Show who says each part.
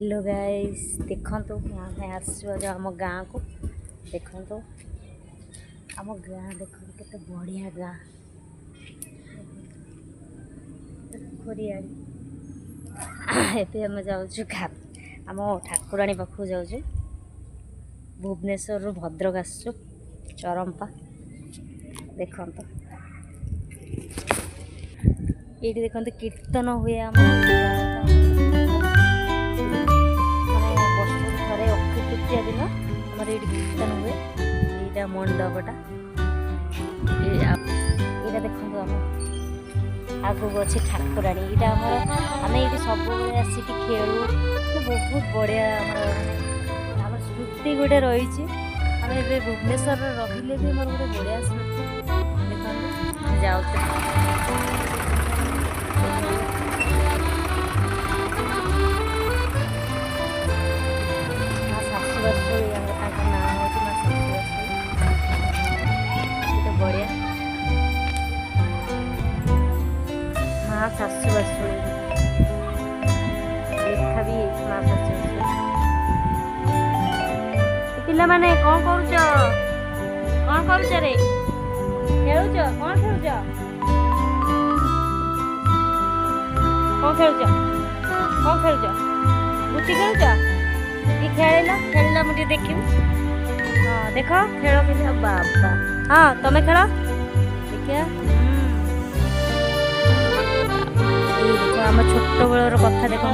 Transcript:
Speaker 1: hello guys देखो आम आसो आम गाँ को देखो आम गाँ देखो केते बढ़िया गाँ एबे आम जाऊँ आम ठाकुराणी पाखु जाऊँ भुवनेश्वर भद्रक आसु चरंपा देखो ये देखो कीर्तन हुए आम तृतीय दिन हमारे ये कीर्तन हुए यहाँ मंडपटा यहाँ देखो आम आगू अच्छे ठाकुराणी यहाँ आम ये सब आसिक खेलु बहुत बढ़िया आम स्मृति गोटे रही आम ए भुवनेश्वर रहिले भी मोर गोटे बढ़िया स्मृति देखो जाऊ बढ़िया माँ शाशु बसुड़ी देखा भी माँ शाशु पिला माने कौन करुच रे खेलुच कौन खेलुच गुटी खेलुच ये खेल मुझे देखियो हाँ देख खेल के बाबा हाँ तुम्हें खेल देखिया आम छोट बेलर कथा देख मन